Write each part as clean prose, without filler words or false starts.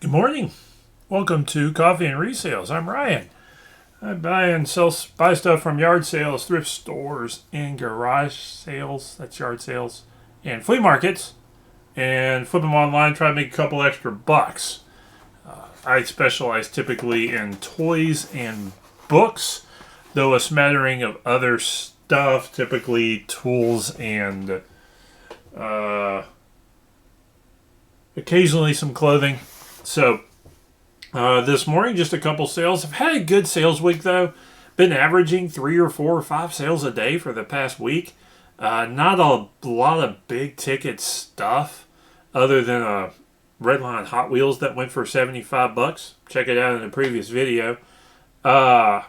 Good morning. Welcome to Coffee and Resales. I'm Ryan. I buy stuff from yard sales, thrift stores, and garage sales. That's yard sales and flea markets, and flip them online. Try to make a couple extra bucks. I specialize typically in toys and books, though a smattering of other stuff, typically tools and occasionally some clothing. So this morning, just a couple sales. I've had a good sales week, though. Been averaging 3 or 4 or 5 sales a day for the past week. Not a lot of big ticket stuff other than a Redline Hot Wheels that went for $75. Check it out in the previous video. But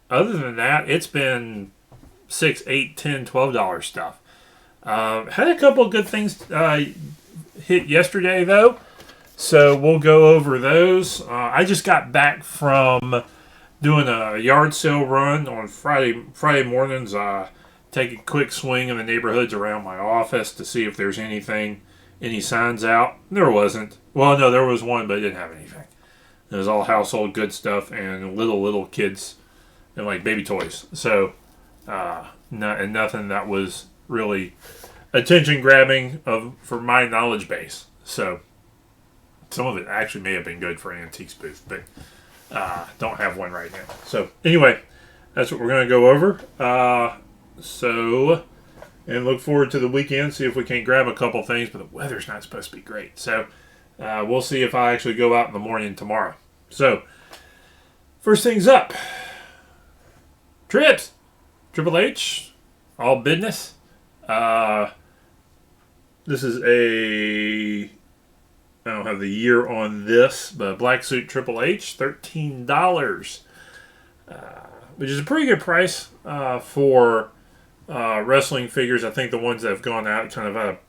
other than that, it's been $6, $8, $10, $12 stuff. Had a couple of good things hit yesterday, though. So we'll go over those. I just got back from doing a yard sale run on Friday mornings. Take a quick swing in the neighborhoods around my office to see if there's any signs out. There wasn't. Well, no, there was one, but it didn't have anything. It was all household good stuff and little kids and like baby toys. So nothing that was really attention grabbing for my knowledge base. So some of it actually may have been good for an antiques booth, but don't have one right now. So anyway, that's what we're going to go over. And look forward to the weekend, see if we can grab a couple things, but the weather's not supposed to be great. So we'll see if I actually go out in the morning tomorrow. So first things up, trips. Triple H, all business. This is I don't have the year on this, but Black Suit Triple H, $13, which is a pretty good price for wrestling figures. I think the ones that have gone out kind of out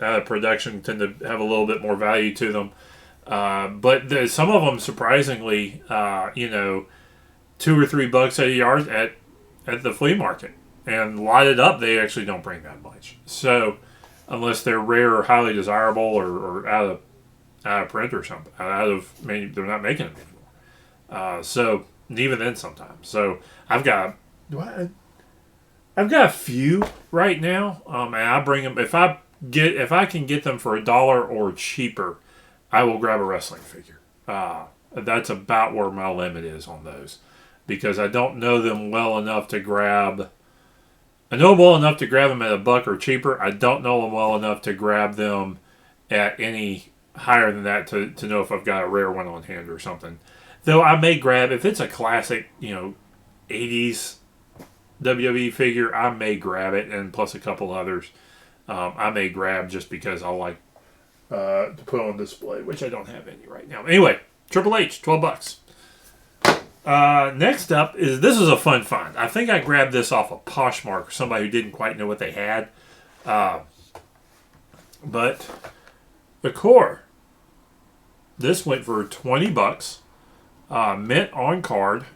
of production tend to have a little bit more value to them. But some of them, surprisingly, $2 or $3 at a yard at the flea market. And lighted up, they actually don't bring that much. So unless they're rare or highly desirable or out of print or something, they're not making them anymore. So even then, sometimes. So I've got a few right now, and I bring them if I can get them for $1 or cheaper, I will grab a wrestling figure. That's about where my limit is on those, because I don't know them well enough to grab. I know them well enough to grab them at $1 or cheaper. I don't know them well enough to grab them at any higher than that to know if I've got a rare one on hand or something. Though I may grab, if it's a classic, 80s WWE figure, I may grab it, and plus a couple others I may grab just because I like to put on display, which I don't have any right now. Anyway, Triple H, $12. Next up this is a fun find. I think I grabbed this off of Poshmark or somebody who didn't quite know what they had. But the core, this went for $20. Mint on card.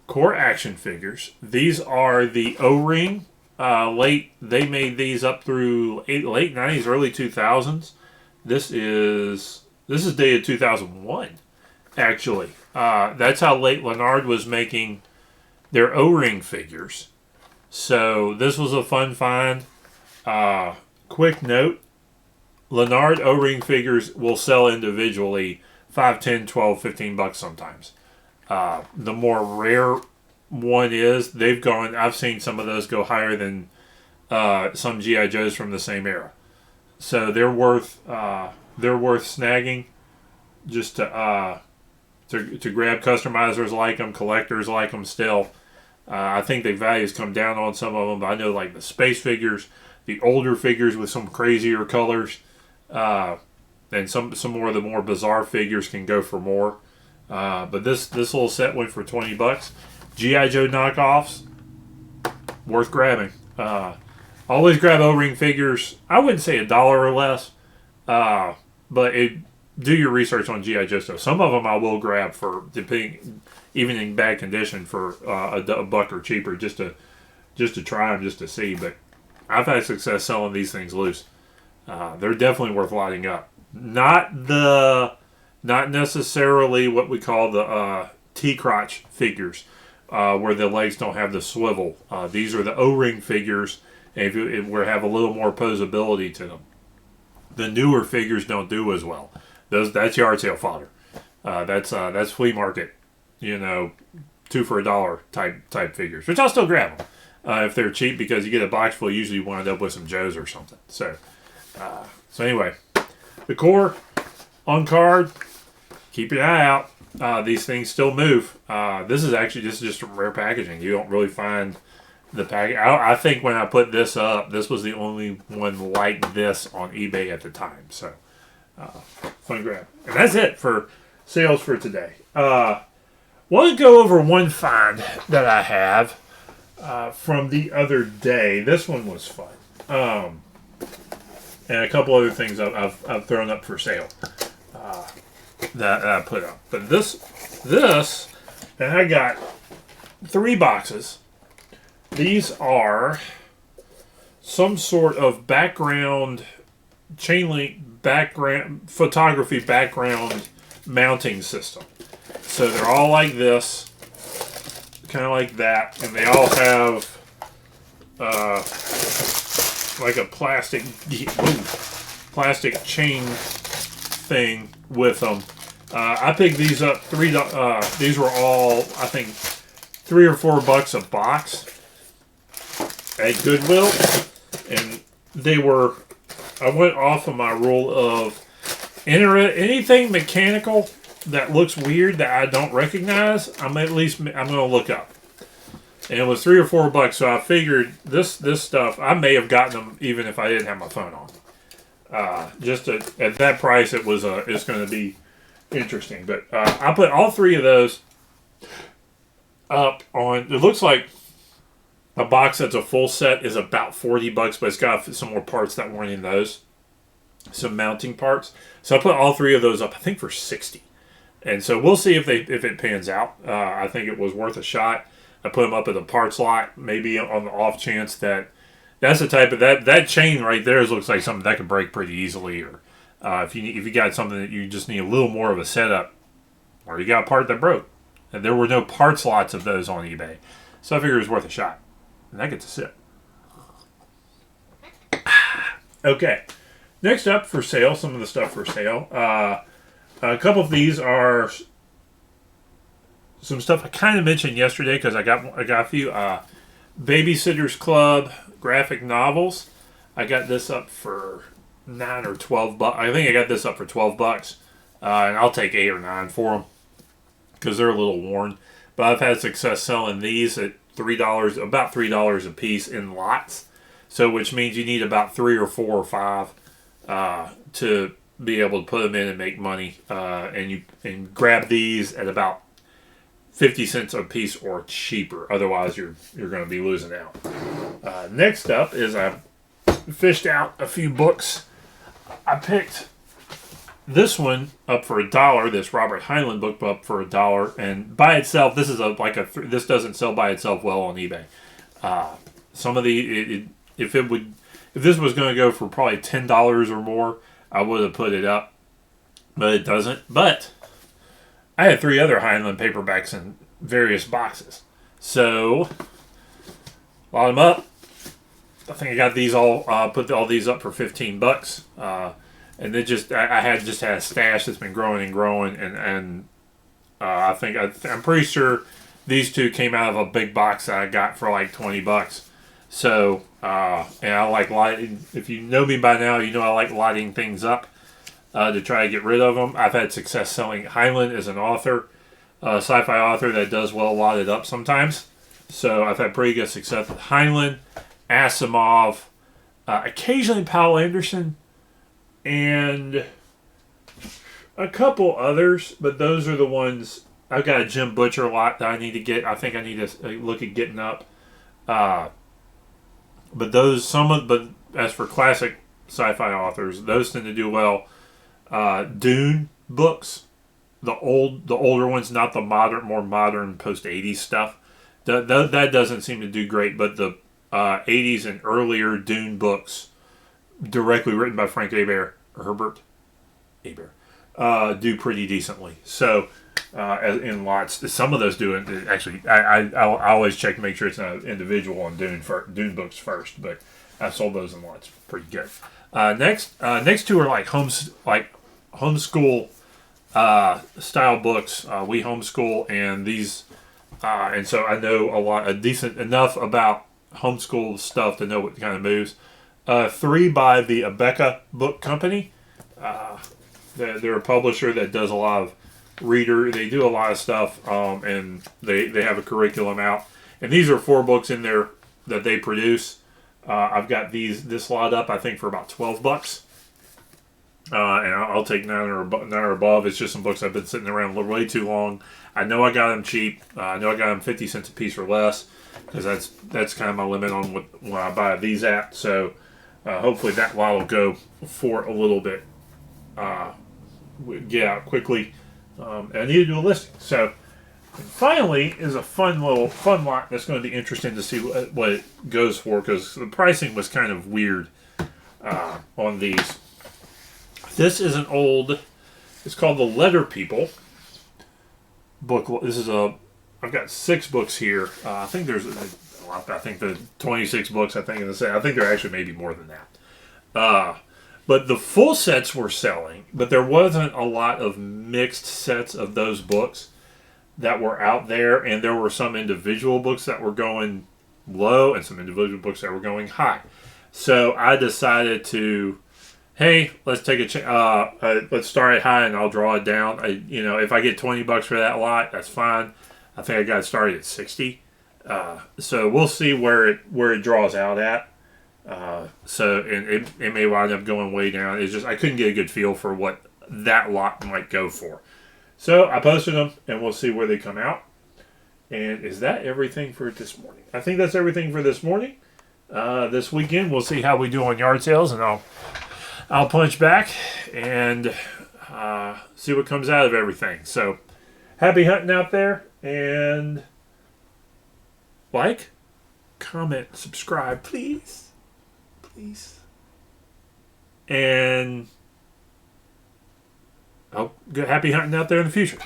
Core action figures. These are the O-ring. They made these up through late 90s, early 2000s. This is dated 2001, actually. That's how late Leonard was making their O-ring figures. So this was a fun find. Quick note, Leonard O-ring figures will sell individually $5, $10, $12, $15 sometimes. The more rare one is, I've seen some of those go higher than some G.I. Joes from the same era. So they're worth snagging just to grab. Customizers like them, collectors like them still. I think the values come down on some of them, but I know like the space figures, the older figures with some crazier colors, and some more of the more bizarre figures can go for more. But this little set went for $20. G.I. Joe knockoffs, worth grabbing. Always grab O-ring figures. I wouldn't say $1 or less, but do your research on G.I. Joe stuff. Some of them I will grab for, depending, even in bad condition, for $1 or cheaper, just to try them, just to see. But I've had success selling these things loose. They're definitely worth lighting up. Not the not necessarily what we call the T-crotch figures, where the legs don't have the swivel. These are the O-ring figures, and if we have a little more posability to them. The newer figures don't do as well. That's yard sale fodder. That's flea market, 2 for $1 type figures, which I'll still grab them if they're cheap, because you get a box full, usually you wind up with some Joes or something. So anyway, the core on card. Keep your eye out. These things still move. This is just rare packaging. You don't really find the package. I think when I put this up, this was the only one like this on eBay at the time. So fun grab. And that's it for sales for today. Want to go over one find that I have from the other day. This one was fun. And a couple other things I've thrown up for sale that I put up. But this, and I got 3 boxes. These are some sort of background, chain link background, photography background mounting system. So they're all like this, kind of like that, and they all have like a plastic chain thing with them. I picked these up. These were all, I think, $3 or $4 a box at Goodwill, and they were. I went off of my rule of anything mechanical that looks weird that I don't recognize. I'm going to look up. And it was $3 or $4, so I figured this stuff, I may have gotten them even if I didn't have my phone on. Just at that price, it's going to be interesting. But I put all 3 of those up on. It looks like a box that's a full set is about $40, but it's got some more parts that weren't in those, some mounting parts. So I put all 3 of those up, I think, for $60. And so we'll see if it pans out. I think it was worth a shot. I put them up at the parts lot, maybe on the off chance that's the type of that chain right there looks like something that could break pretty easily, or if you got something that you just need a little more of a setup, or you got a part that broke. And there were no parts lots of those on eBay, so I figured it was worth a shot. And I get to sit. Okay, next up for sale, some of the stuff for sale. A couple of these are some stuff I kind of mentioned yesterday because I got a few Babysitters Club graphic novels. I got this up for $9 or $12. I think I got this up for $12, and I'll take 8 or 9 for them because they're a little worn. But I've had success selling these at $3, about $3 a piece in lots. So, which means you need about 3 or 4 or 5 to be able to put them in and make money. And grab these at about 50 cents a piece or cheaper. Otherwise, you're going to be losing out. Next up is I fished out a few books. I picked this one up for $1. This Robert Heinlein book up for $1, and by itself, this is this doesn't sell by itself well on eBay. Some of if this was going to go for probably $10 or more, I would have put it up, but it doesn't. But I had 3 other Heinlein paperbacks in various boxes, so lot them up. I think I got these all put all these up for $15. And they I had a stash that's been growing and growing, and I'm pretty sure these 2 came out of a big box that I got for like $20. So and I like lighting. If you know me by now, you know I like lighting things up to try to get rid of them. I've had success selling. Heinlein is an author, sci-fi author that does well lighted up sometimes. So I've had pretty good success with Heinlein, Asimov, occasionally Powell Anderson, and a couple others, but those are the ones. I've got a Jim Butcher lot that I need to get. I think I need to look at getting up. But but as for classic sci-fi authors, those tend to do well. Dune books, the older ones, not the more modern post-80s stuff. That doesn't seem to do great, but the 80s and earlier Dune books, directly written by Frank Herbert Hebert, do pretty decently. So in lots, some of those do it. Actually, I always check to make sure it's not individual on Dune books first, but I sold those in lots pretty good. Next two are like homeschool style books. We homeschool, and these, and so I know a decent enough about homeschool stuff to know what kind of moves. Three by the Abeka Book Company. They're a publisher that does a lot of they do a lot of stuff, and they have a curriculum out. And these are 4 books in there that they produce. I've got this lot up, I think, for about $12. And I'll take 9 or above. It's just some books I've been sitting around way too long. I know I got them cheap. I know I got them 50 cents a piece or less, because that's kind of my limit on what I buy these at. So hopefully that lot will go for a little bit. Get out quickly. And I need to do a listing. So finally is a fun lot that's going to be interesting to see what it goes for, because the pricing was kind of weird on these. This is it's called The Letter People book. I've got 6 books here. I think there's a lot. I think the 26 books, I think, in the set. I think there actually maybe more than that. But the full sets were selling, but there wasn't a lot of mixed sets of those books that were out there, and there were some individual books that were going low and some individual books that were going high. So I decided to, hey, let's take let's start it high and I'll draw it down. If I get $20 for that lot, that's fine. I think I got it started at 60. So we'll see where it draws out at. So it may wind up going way down. It's just I couldn't get a good feel for what that lot might go for. So I posted them, and we'll see where they come out. And is that everything for this morning? I think that's everything for this morning. This weekend we'll see how we do on yard sales, and I'll punch back and see what comes out of everything. So happy hunting out there, and like, comment, subscribe, please. And happy hunting out there in the future.